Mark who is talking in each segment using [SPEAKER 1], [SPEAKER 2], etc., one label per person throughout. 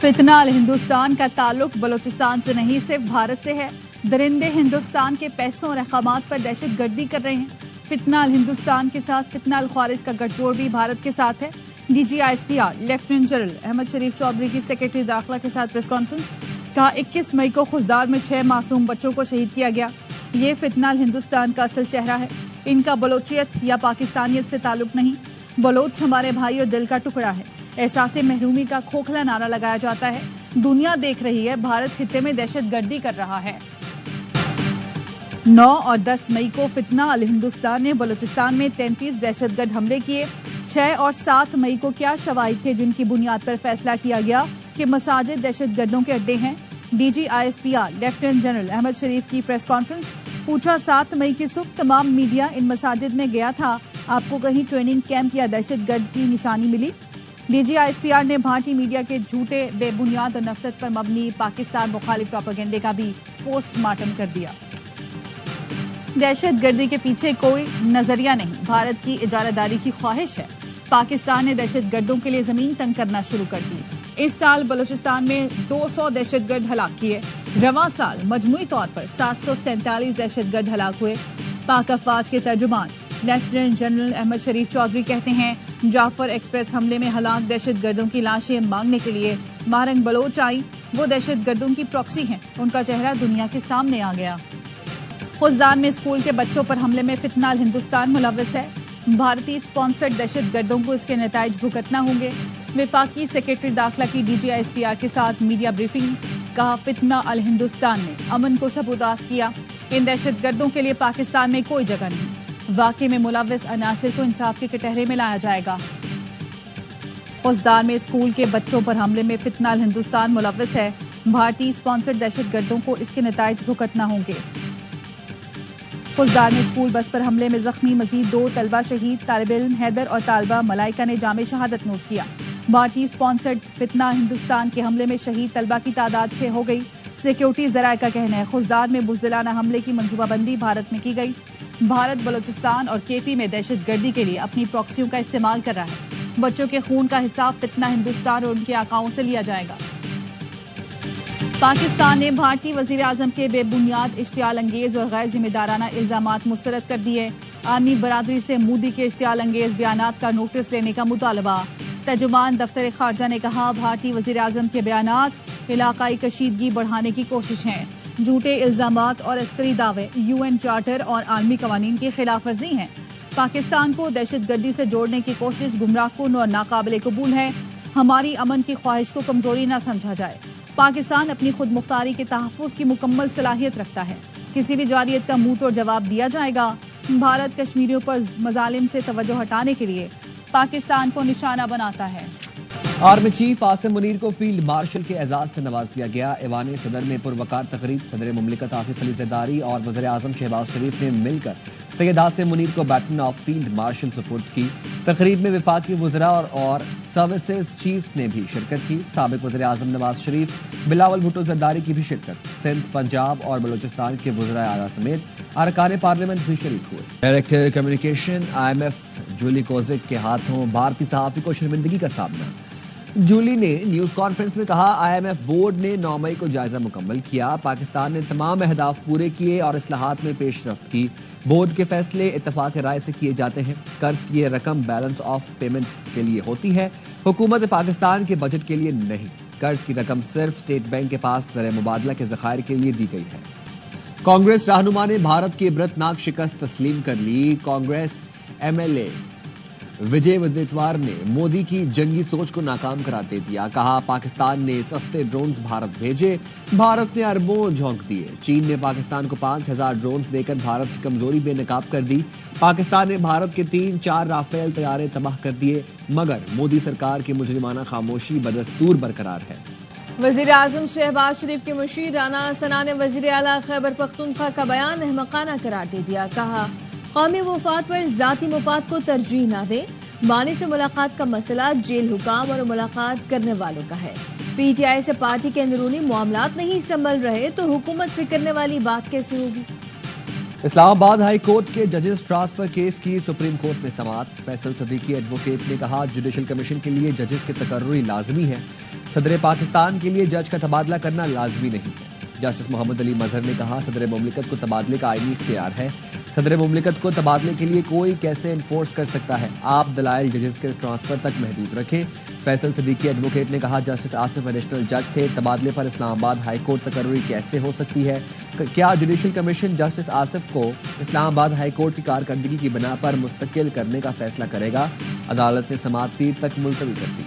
[SPEAKER 1] फितनाल हिंदुस्तान का ताल्लुक बलोचिस्तान से नहीं सिर्फ भारत से है। दरिंदे हिंदुस्तान के पैसों और अहकामात पर दहशत गर्दी कर रहे हैं। फितनाल हिंदुस्तान के साथ फितनाल ख्वारिज का गठजोड़ भी भारत के साथ है। DGISPR लेफ्टिनेंट जनरल अहमद शरीफ चौधरी की सेक्रेटरी दाखिला के साथ प्रेस कॉन्फ्रेंस। कहा 21 मई को खुजदार में 6 मासूम बच्चों को शहीद किया गया। ये फितनाल हिंदुस्तान का असल चेहरा है। इनका बलोचियत या पाकिस्तानियत से ताल्लुक नहीं। बलोच हमारे भाई और दिल का टुकड़ा है। एहसास महरूमी का खोखला नारा लगाया जाता है। दुनिया देख रही है, भारत खित्ते में दहशत गर्दी कर रहा है। 9 और 10 मई को फितनाल हिंदुस्तान ने बलूचिस्तान में 33 दहशतगर्द हमले किए। 6 और 7 मई को क्या शवाहिद थे जिनकी बुनियाद पर फैसला किया गया कि मसाजिद दहशतगर्दों के अड्डे हैं। DGISPR लेफ्टिनेंट जनरल अहमद शरीफ की प्रेस कॉन्फ्रेंस। पूछा 7 मई की सुबह तमाम मीडिया इन मसाजिद में गया था, आपको कहीं ट्रेनिंग कैंप या दहशतगर्द की निशानी मिली? DGISPR ने भारतीय मीडिया के झूठे बेबुनियाद और नफरत पर मबनी पाकिस्तान मुखालिफ प्रोपेगेंडे का भी पोस्टमार्टम कर दिया। दहशत गर्दी के पीछे कोई नजरिया नहीं, भारत की इजारादारी की ख्वाहिश है। पाकिस्तान ने दहशत गर्दों के लिए जमीन तंग करना शुरू कर दी। इस साल बलूचिस्तान में 200 दहशतगर्द हलाक किए। रवां साल मजमूई तौर पर 747 दहशतगर्द हलाक हुए। पाक अफवाज के तर्जुमान लेफ्टिनेंट जनरल अहमद शरीफ चौधरी कहते हैं, जाफर एक्सप्रेस हमले में हलाक दहशतगर्दों की लाशें मांगने के लिए मारंग बलोच आई। वो दहशतगर्दों की प्रॉक्सी हैं, उनका चेहरा दुनिया के सामने आ गया। खुजदार में स्कूल के बच्चों पर हमले में फितनाल हिंदुस्तान मुलव्वस है। भारतीय स्पॉन्सर्ड दहशतगर्दों को इसके नताइज भुगतना होंगे। विफाकी सेक्रेटरी दाखिला की DGISPR के साथ मीडिया ब्रीफिंग। कहा फितना अल हिंदुस्तान ने अमन को सबूदास किया। इन दहशतगर्दों के लिए पाकिस्तान में कोई जगह नहीं। वाकई में मुलव्वस अनासिर को इंसाफ के कटहरे में लाया जाएगा। खुजदार में स्कूल के बच्चों पर हमले में फितनाल हिंदुस्तान मुलव्वस है। भारतीय स्पॉन्सर्ड दहशतगर्दों को इसके नताइज भुगतना होंगे। खुजदार में स्कूल बस पर हमले में जख्मी मजीद 2 तलबा शहीद। तालिब इल्म हैदर और तालबा मलाइका ने जामे शहादत नोश किया। भारतीय स्पॉन्सर्ड फितना हिंदुस्तान के हमले में शहीद तलबा की तादाद 6 हो गई। सिक्योरिटी जराये का कहना है, खुजदार में बुज़दिलाना हमले की मंसूबाबंदी भारत में की गई। भारत बलूचिस्तान और KP में दहशत गर्दी के लिए अपनी प्रॉक्सियों का इस्तेमाल कर रहा है। बच्चों के खून का हिसाब फितना हिंदुस्तान और उनके आकाओं से लिया जाएगा। पाकिस्तान ने भारतीय वजीर आजम के बेबुनियाद इश्तियाल अंगेज और गैर जिम्मेदाराना इल्जामात मुस्तरद कर दिए। आर्मी बरादरी से मोदी के इश्तियाल अंगेज बयानात का नोटिस लेने का मुतालबा। तर्जुमान दफ्तर खारजा ने कहा, भारतीय वजीर आजम के बयानात इलाकाई कशीदगी बढ़ाने की कोशिश हैं। झूठे इल्जामात और अस्करी दावे UN चार्टर और आर्मी कवानीन की खिलाफ वर्जी हैं। पाकिस्तान को दहशतगर्दी से जोड़ने की कोशिश गुमराहकुन और नाकाबिले कबूल है। हमारी अमन की ख्वाहिश को कमजोरी न समझा जाए। पाकिस्तान अपनी खुद मुख्तारी के तहफ़्फ़ुज़ की मुकम्मल सलाहियत रखता है। किसी भी जारियत का मुंह तोड़ जवाब दिया जाएगा। भारत कश्मीरियों पर मजालिम से तवज्जो हटाने के लिए पाकिस्तान को निशाना बनाता है।
[SPEAKER 2] आर्मी चीफ आसिम मुनीर को फील्ड मार्शल के एजाज से नवाज दिया गया। ऐवान सदर में पुरवकार तकरीब सदर मुमलिकत आसिफ अली ज़रदारी और वज़ीर आज़म शहबाज शरीफ ने मिलकर सैयद आसिम मुनीर को बैटन ऑफ फील्ड मार्शल सुपुर्द की। तकरीब में वफाकी वज़रा और सर्विसेज चीफ्स ने भी शिरकत की। साबिक वज़ीर आज़म नवाज शरीफ, बिलावल भुट्टो ज़रदारी की भी शिरकत। सिंध, पंजाब और बलूचिस्तान के वज़रा आला समेत अरकान पार्लियामेंट भी शरीक हुए। Director communication IMF Julie Kozack के हाथों भारतीय सहाफ़ी को शर्मिंदगी का सामना। जूली ने न्यूज़ कॉन्फ्रेंस में कहा, IMF बोर्ड ने 9 मई को जायजा मुकम्मल किया। पाकिस्तान ने तमाम अहदाफ पूरे किए और इस्लाहात में पेशरफ्त की। बोर्ड के फैसले इत्तफाक राय से किए जाते हैं। कर्ज की ये रकम बैलेंस ऑफ पेमेंट के लिए होती है, हुकूमत पाकिस्तान के बजट के लिए नहीं। कर्ज की रकम सिर्फ स्टेट बैंक के पास ज़र मुबादला के ज़खायर के लिए दी गई है। कांग्रेस रहनुमा ने भारत की इबरतनाक शिकस्त तस्लीम कर ली। कांग्रेस MLA विजय वडेट्टीवार ने मोदी की जंगी सोच को नाकाम करार दे दिया। कहा, पाकिस्तान ने सस्ते ड्रोन्स भारत भेजे, भारत ने अरबों झोंक दिए। चीन ने पाकिस्तान को 5000 ड्रोन्स देकर भारत की कमजोरी बेनकाब कर दी। पाकिस्तान ने भारत के 3-4 राफेल तैयारे तबाह कर दिए, मगर मोदी सरकार की मुजरिमाना खामोशी बदस्तूर बरकरार है।
[SPEAKER 3] वजीर आजम शहबाज शरीफ के मुशीर राना सना ने वजीर आला खैबर पख्तूनख्वा का बयान अहमकाना करार दे दिया। कहा, कौमी मुफाद पर जाती मुफाद को तरजीह न दे। मानी से मुलाकात का मसला जेल हुकाम और मुलाकात करने वालों का है। PTI से पार्टी के अंदरूनी मामलात नहीं संभल रहे तो हुकूमत से करने वाली बात कैसे होगी?
[SPEAKER 2] اسلام آباد ہائی کورٹ کے ججز ٹرانسفر کیس کی سپریم کورٹ میں سماعت۔ فیصل صدیقی ایڈوکیٹ نے کہا جوڈیشل کمیشن کے لیے ججز کی تقرری لازمی ہے، صدر پاکستان کے لیے جج کا تبادلہ کرنا لازمی نہیں ہے۔ جسٹس محمد علی مظہر نے کہا صدر مملکت کو تبادلے کا آئینی اختیار ہے، صدر مملکت کو تبادلے کے لیے کوئی کیسے انفورس کر سکتا ہے، آپ دلائل ججز کے ٹرانسفر تک محدود رکھیں۔ فیصل صدیقی ایڈوکیٹ نے کہا جسٹس آصف ایڈیشنل جج تھے، تبادلے پر اسلام آباد ہائی کورٹ تقرری کیسے ہو سکتی ہے؟ کیا جوڈیشل کمیشن جسٹس آصف کو اسلام آباد ہائی کورٹ کی کارکردگی کی بنا پر مستقل کرنے کا فیصلہ کرے گا؟ عدالت نے سماعت پیر تک ملتوی کر دی۔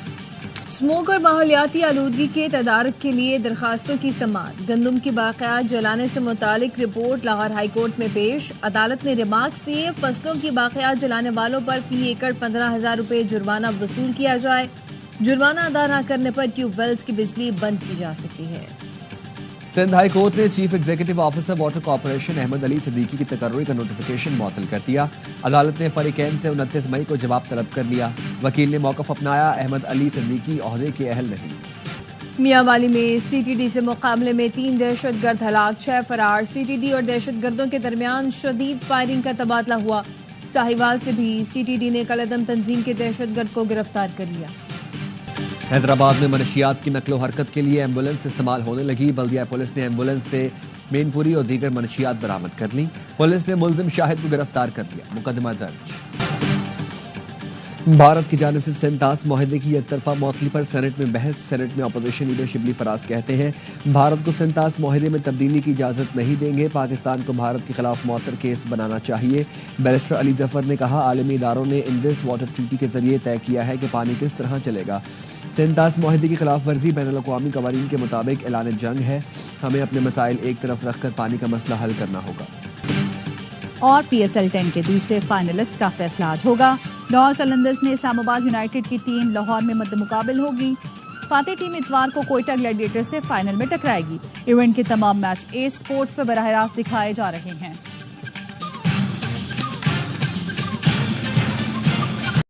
[SPEAKER 3] اسموگ اور ماحولیاتی آلودگی کے تدارک کے لیے درخواستوں کی سماعت۔ گندم کی باقیات جلانے سے متعلق رپورٹ لاہور ہائی کورٹ میں پیش۔ عدالت نے ریمارکس دیے، فصلوں کی باقیات جلانے والوں پر فی ایکڑ 15,000 روپے جرمانہ وصول کیا جائے، جرمانہ ادا نہ کرنے پر ٹیوب ویلز کی بجلی بند کی جا سکتی ہے۔
[SPEAKER 2] سندھ ہائی کورٹ نے chief executive officer water corporation Ahmed Ali Siddiqui کی تقرری کا نوٹیفیکیشن معطل کر دیا۔ عدالت نے فریقین سے 29 مئی کو جواب طلب کر لیا۔ وکیل نے موقف اپنایا، احمد علی صدیقی عہدے کے اہل نہیں۔
[SPEAKER 3] میاں والی میں سی ٹی ڈی سے مقابلے میں 3 دہشت گرد ہلاک، 6 فرار۔ سی ٹی ڈی اور دہشت گردوں کے درمیان شدید فائرنگ کا تبادلہ ہوا۔ ساہیوال سے بھی سی ٹی ڈی نے کالعدم تنظیم کے دہشت گرد کو گرفتار کر لیا۔
[SPEAKER 2] حیدرآباد میں منشیات کی نقل و حرکت کے لیے ایمبولینس استعمال ہونے لگی۔ بلدیہ پولیس نے ایمبولینس سے مین پوری اور دیگر منشیات برآمد کر لی۔ پولیس نے ملزم شاہد کو گرفتار کر لیا، مقدمہ درج۔ بھارت کی جانب سے سینتاس معاہدے کی یک طرفہ معطلی پر سینٹ میں بحث۔ سینٹ میں اپوزیشن لیڈر شبلی فراز کہتے ہیں بھارت کو سینتاس معاہدے میں تبدیلی کی اجازت نہیں دیں گے، پاکستان کو بھارت کے خلاف مؤثر کیس بنانا چاہیے۔ بیرسٹر علی ظفر نے کہا عالمی اداروں نے انڈس واٹر ٹریٹی کے ذریعے طے کیا ہے کہ پانی کس طرح چلے گا۔ سینتاس معاہدے کی خلاف ورزی بین الاقوامی قوانین کے مطابق اعلان جنگ ہے، ہمیں اپنے مسائل ایک طرف رکھ کر پانی کا مسئلہ حل کرنا ہوگا۔
[SPEAKER 1] اور پی ایس ایل 10 کے دوسرے فائنلسٹ کا فیصلہ آج ہوگا۔ لاہور قلندرز نے اسلام آباد یونائیٹڈ کی ٹیم لاہور میں مد مقابل ہوگی۔ فاتح ٹیم اتوار کو کوئٹہ گلیڈیٹر سے فائنل میں ٹکرائے گی۔ ایونٹ کے تمام میچ ایس اسپورٹس پر براہ راست دکھائے جا رہے ہیں۔